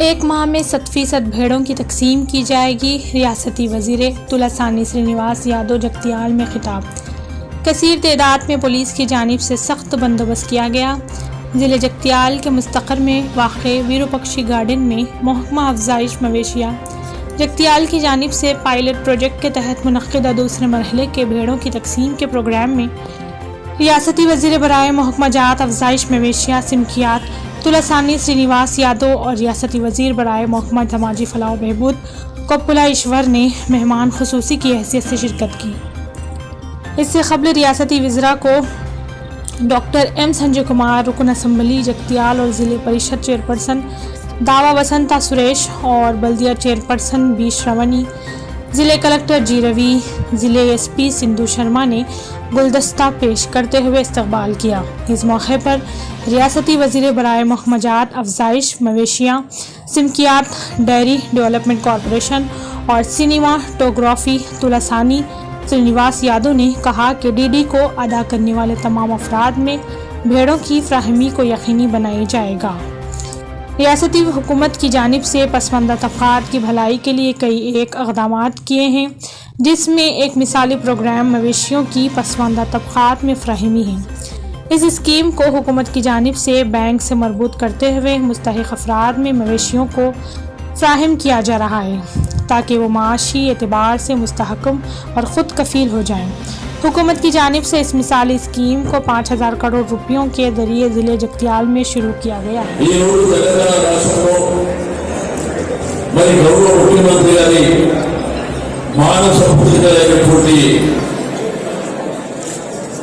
एक माह में 7% भेड़ों की तकसीम की जाएगी। रियासती वज़ीर तुलसानी श्रीनिवास यादव जगतियाल में खिताब। कसीर तादाद में पुलिस की जानिब से सख्त बंदोबस्त किया गया। ज़िले जगतियाल के मुस्तक़र में वाक़े विरूपक्षी गार्डन में महकमा अफज़ाइश मवेशियाँ जगतियाल की जानिब से पायलट प्रोजेक्ट के तहत मुनक़्क़िदा दूसरे मरहले के भेड़ों की तकसीम के प्रोग्राम में रियासती वज़ीर बराए महकमा जात अफज़ाइश मवेशियाँ सिमकियात तुलसानी श्रीनिवास यादव और रियासती वज़ीर बराए महकमा समाजी फलाह व बहबूद कपुला ईश्वर ने मेहमान खुसूसी की हैसियत से शिरकत की। इससे क़ब्ल रियासती वज़रा को डॉक्टर एम संजय कुमार, रुकन असम्बली जगतियाल और ज़िले परिषद चेयरपर्सन दावा वसंता सुरेश और बल्दिया चेयरपर्सन बी श्रवणी, ज़िले कलेक्टर जी रवि, ज़िले एसपी सिंधु शर्मा ने गुलदस्ता पेश करते हुए इस्तकबाल किया। इस मौके पर रियासती वज़ीर बराए महकमा जात अफज़ाइश मवेशियाँ सिमकियात डेयरी डेवलपमेंट कॉरपोरेशन और सिनेमाटोग्राफी तुलसानी श्रीनिवास यादव ने कहा कि डीडी को अदा करने वाले तमाम अफराद में भेड़ों की फ्राहमी को यकीनी बनाया जाएगा। रियासती हुकूमत की जानिब से पसमानदा तबक़ात की भलाई के लिए कई इक़दामात किए हैं, जिसमें एक मिसाली प्रोग्राम मवेशियों की पसमानदा तबक़ात में फ्राहमी है। इस स्कीम को हुकूमत की जानिब से बैंक से मरबूत करते हुए मुस्तहिक़ अफराद में मवेशियों को फ्राहम किया जा रहा है ताकि वो माशी एतबार से मुस्तहकम और ख़ुद कफ़ील हो जाएँ। हुकूमत की जानिब से इस मिसाली स्कीम को 5000 करोड़ रुपयों के ज़रिए ज़िले जगतियाल में शुरू किया गया है।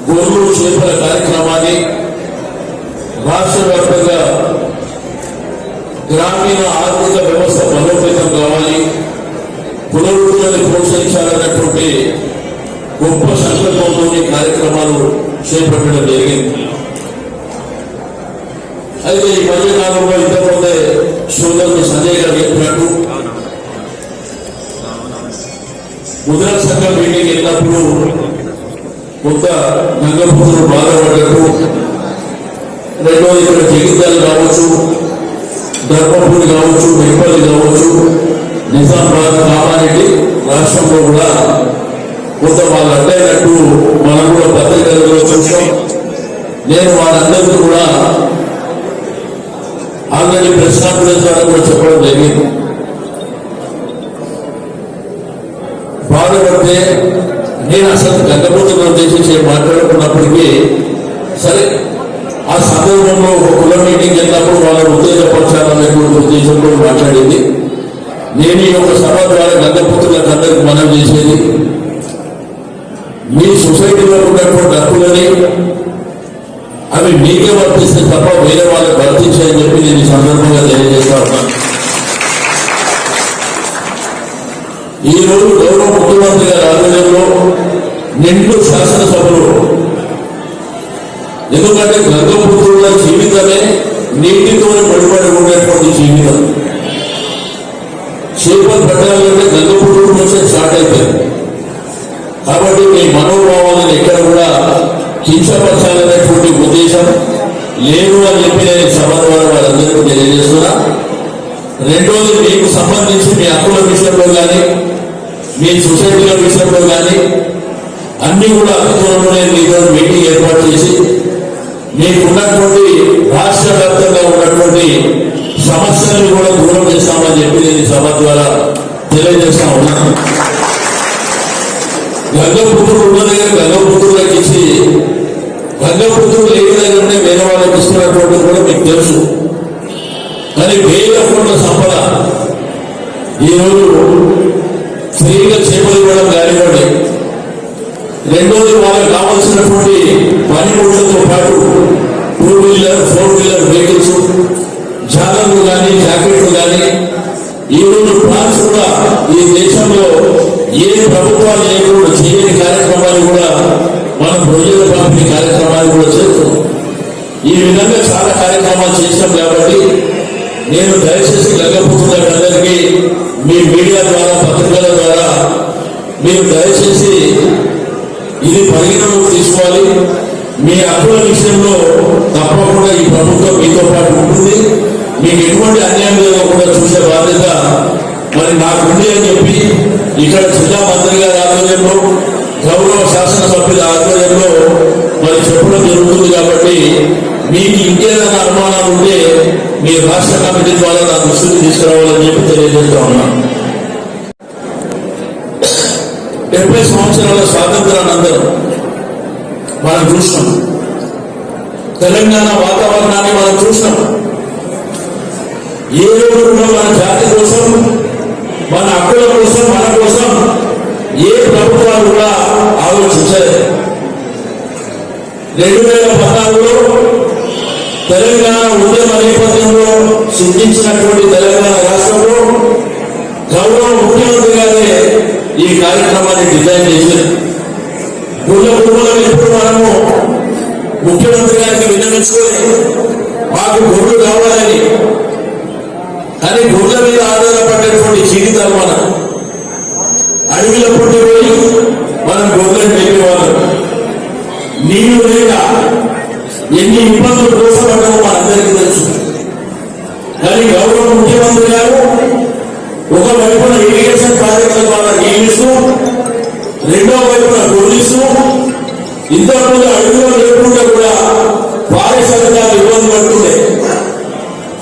గోరూరు చేపల కార్యక్రమాన్ని రాష్ట్ర వ్యాప్తంగా గ్రామీణ ఆర్థిక వ్యవస్థ బలోపేతం కావాలి, పునరుద్ధరణని ప్రోత్సహించాలన్నటువంటి గొప్ప సంకల్పంతోని కార్యక్రమాలు చేపట్టడం జరిగింది. అయితే ఈ మధ్యకాలంలో ఇంతకుముందే సోదరుడు సంజయ్ గారు చెప్పినట్టు ముద్రా సంఘం మీటింగ్ వెళ్ళినప్పుడు కొంత గంగపుత్రులు బాధపడ్డట్టు, రెండోది ఇక్కడ జగిత్యాల కావచ్చు, ధర్మపురి కావచ్చు, వెంపల్లి కావచ్చు, నిజామాబాద్, కామారెడ్డి రాష్ట్రంలో కూడా కొంత వాళ్ళు అడ్డైనట్టు మనం కూడా పత్రికలలో చూసాం. నేను వాళ్ళందరికీ కూడా ఆల్రెడీ ప్రెస్ కాన్ఫరెన్స్ ద్వారా కూడా చెప్పడం జరిగింది. బాధపడితే నేను అసలు గంగపుత్రులను ఉద్దేశించి మాట్లాడుకున్నప్పటికీ సరే ఆ సందర్భంలో ఒక కుల మీటింగ్ వెళ్ళినప్పుడు వాళ్ళని ఉత్తేజపరచాలనేటువంటి ఉద్దేశంతో మాట్లాడింది. నేను ఈ యొక్క సభ ద్వారా గంగపుత్రులకు అందరికీ మనం చేసేది, మీ సొసైటీలో ఉన్నటువంటి హక్కులని అవి మీకే వర్తిస్తే తప్ప వేరే వాళ్ళకి వర్తించాయని చెప్పి నేను ఈ సందర్భంగా తెలియజేస్తా ఉన్నాను. ఈ రోజు గౌరవ ముఖ్యమంత్రి గారి ఆధ్వర్యంలో నిండు శాసనసభలో, ఎందుకంటే గంగపుత్రుల జీవితమే నీటితో ముడిపడి ఉండేటువంటి జీవితం. చేపలు పెట్టాలంటే గంగపుత్రుడు నుంచే స్టార్ట్ అయిపోయింది. కాబట్టి మీ మనోభావాలను ఎక్కడ కూడా హింసపరచాలనేటువంటి ఉద్దేశం లేదు అని చెప్పి నేను సభ ద్వారా వాళ్ళందరికీ తెలియజేస్తున్నా. రెండోది, మీకు సంబంధించి మీ హక్కుల విషయంలో కానీ మీ సొసైటీల విషయంలో కానీ అన్ని కూడా అధికారంలోనే ఈరోజు మీటింగ్ ఏర్పాటు చేసి మీకు ఉన్నటువంటి రాష్ట్ర వ్యాప్తంగా ఉన్నటువంటి సమస్యలను కూడా దూరం చేస్తామని చెప్పి నేను సభ ద్వారా తెలియజేస్తా ఉన్నాను. గంగపుత్రుడు ఉన్న దగ్గర గంగపుత్రులకు ఇచ్చి గంగపుత్రుడు లేని దగ్గరనే వేరే వాళ్ళకి ఇస్తున్నటువంటి కూడా మీకు తెలుసు. కానీ వేల కోట్ల సంపద ఈరోజు ఫ్రీగా చేపలు ఇవ్వడం కానివ్వండి, రెండోది వాళ్ళకి కావాల్సినటువంటి పనిముట్లతో పాటు 2 వీలర్ 4 వీలర్ వెహికల్స్, జాలర్లు కానీ జాకెట్లు కానీ ఈరోజు ప్లాన్స్ కూడా ఈ దేశంలో ఏ ప్రభుత్వాలు లేకుండా చేయని కార్యక్రమాలు కూడా మనం ప్రజల పంపిణీ కార్యక్రమాలు కూడా చేస్తున్నాం. ఈ విధంగా చాలా కార్యక్రమాలు చేశాం. కాబట్టి నేను దయచేసి గంగపుత్రులకు అందరికీ మీ మీడియా ద్వారా పత్రికల ద్వారా మీరు దయచేసి ఇది పరిగణలోకి తీసుకోవాలి. మీ హక్కుల విషయంలో తప్పకుండా ఈ ప్రభుత్వం మీతో పాటు ఉంటుంది. మీకు ఎటువంటి అన్యాయం జరగకుండా చూసే బాధ్యత మరి నాకుంది అని చెప్పి ఇక్కడ జిల్లా మంత్రి గారి ఆధ్వర్యంలో గౌరవ శాసనసభ్యుల ఆధ్వర్యంలో మరి చెప్పడం జరుగుతుంది. కాబట్టి మీకు ఇంకేదైనా అనుమానాలు ఉంటే మీ రాష్ట్ర కమిటీ ద్వారా నా దృష్టికి తీసుకురావాలని చెప్పి తెలియజేస్తా ఉన్నాను. 70 సంవత్సరాల స్వాతంత్రానంతరం మనం చూసినాం, తెలంగాణ వాతావరణాన్ని మనం చూసినాం. ఏ రోజు కూడా మన జాతి కోసం, మన హక్కుల కోసం, మన కోసం ఏ ప్రభుత్వాలు కూడా ఆలోచించలేదు. 2014లో తెలంగాణ ఉద్యమ నేపథ్యంలో సృష్టించినటువంటి తెలంగాణ రాష్ట్రంలో గౌరవ ముఖ్యమంత్రి గారే ఈ కార్యక్రమాన్ని డిజైన్ చేశారు. గుళ్ళ ఎప్పుడు మనము ముఖ్యమంత్రి గారికి విన్నవించుకొని మాకు గుళ్ళు కావాలని, కానీ గుళ్ళ మీద ఆధారపడేటువంటి జీవితాలు మన అడవిలో పుట్టిపోయి మనం గొర్రెలు పెట్టేవాళ్ళం. నీళ్లు లేక ఎన్ని ఇబ్బందులు కోసపడ్డామో మనందరికీ తెలుసు. కానీ గౌరవ ముఖ్యమంత్రి గారు ఒకవైపున ఇరిగేషన్ కార్యక్రమాలను నియమిస్తూ, రెండో వైపున పోలీసు, ఇంతకుముందు అడుగులో లేకుండా కూడా పారిశ్రామికాలు ఇబ్బంది పడుతుండే,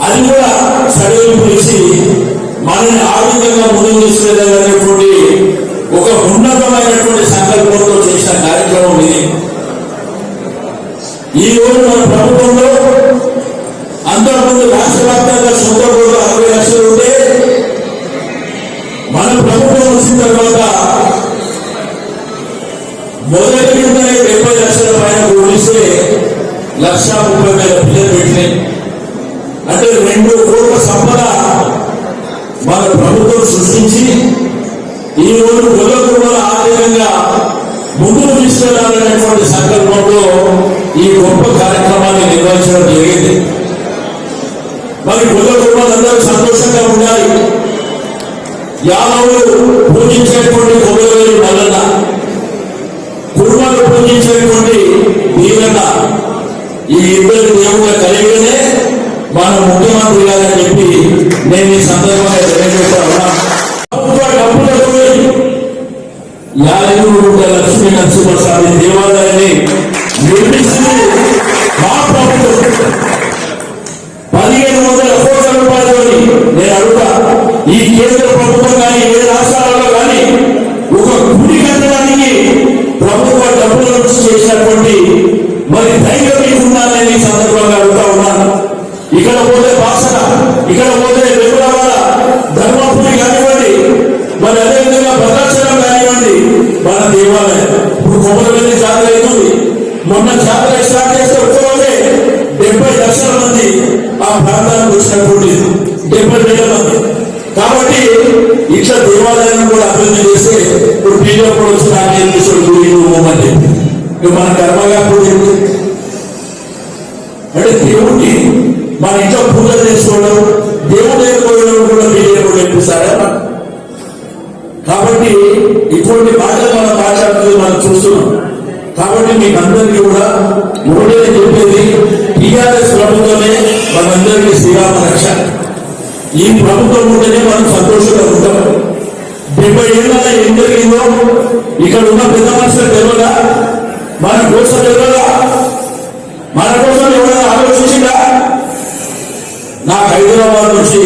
అది కూడా సడలింపు ఇచ్చి మనల్ని ఆర్థికంగా ముందుకు తీసుకెళ్ళాలనేటువంటి ఒక ఉన్నతమైనటువంటి సంకల్పంతో చేసిన కార్యక్రమం ఇది. ఈ రోజు మన ప్రభుత్వంలో అంతకుముందు రాష్ట్ర వ్యాప్తంగా సొంత కోట్లు 60 లక్షలు ఉంటే, మన ప్రభుత్వం వచ్చిన తర్వాత మొదటి 70 లక్షల పైన కూడిస్తే 1,30,000 పిల్లలు పెట్టినాయి. అంటే 2 కోట్ల సంపద మన ప్రభుత్వం సృష్టించి ఈ రోజు గొల్ల కుటుంబాల ఆర్థికంగా ముందుకు తీసుకెళ్లాలనేటువంటి సంకల్పంలో ఈ గొప్ప కార్యక్రమాన్ని నిర్వహించడం జరిగింది. మరి గొల్ల కుటుంబాలందరూ సంతోషంగా ఉండాలి. యాదవులు పూజించేటువంటి కొబ్బరివేలి మల్లన్న, కుటుంబాలు పూజించేటువంటి వీరన్న, ఈ ఇద్దరు దేవుళ్ళ కలిగినే మన ముఖ్యమంత్రి గారని చెప్పి నేను ఈ సందర్భంగా తెలియజేస్తా ఉన్నా. యాదగిరిగుట్ట లక్ష్మీ నరసింహస్వామి దేవాలయాన్ని నిర్మిస్తుంది మా ప్రభుత్వం. 1,500 కోట్ల రూపాయలని నేను అడుగుతా. ఈ కేంద్ర ప్రభుత్వం కానీ ఏ రాష్ట్రాలలో కానీ ఒక గుడి కట్టడానికి ప్రభుత్వ డబ్బుల నుంచి చేసినటువంటి మరి ధైర్యం మీకుండాలని ఈ సందర్భంగా అడుగుతా ఉన్నాను. ఇక్కడ పోతే బాసన, ఇక్కడ పోతే వెలుగులవాడ, ధర్మపురి కానివ్వండి, మరి అదేవిధంగా భద్రాచలం కానివ్వండి, మన దేవాలయం ఇప్పుడు కొమ్మరవెల్లి జాతర అవుతుంది. మొన్న జాతర స్టార్ట్ చేస్తే ఒక్కరోజే 70 లక్షల మంది ఆ ప్రాంతానికి వచ్చినటువంటి 70,000 మంది. కాబట్టి ఇట్లా దేవాలయాన్ని కూడా అభివృద్ధి చేస్తే ఇప్పుడు పీలో కూడా వచ్చిన అంటే మన కర్మగా అంటే దేవుడిని మన ఇంట్లో పూజలు చేసుకోవడం, దేవుడు ఎదుర్కోవడం కూడా మీడియా కూడా నేర్పిస్తారా? కాబట్టి ఇటువంటి మాటలు మనం మాట్లాడుతుంది మనం చూస్తున్నాం. కాబట్టి మీకు అందరికీ కూడా ఒకటే చెప్పేది, టీఆర్ఎస్ ప్రభుత్వమే మనందరికీ శ్రీరామ రక్ష. ఈ ప్రభుత్వం ఉంటేనే మనం సంతోషంగా ఉంటాం. 70 ఏళ్ళ ఏం జరిగిందో ఇక్కడ ఉన్న పెద్ద మనుషులు తెలియదా? మన కోసం తెలియదా? మన కోసం ఎవరైనా ఆలోచించిందా? నాకు హైదరాబాద్ నుంచి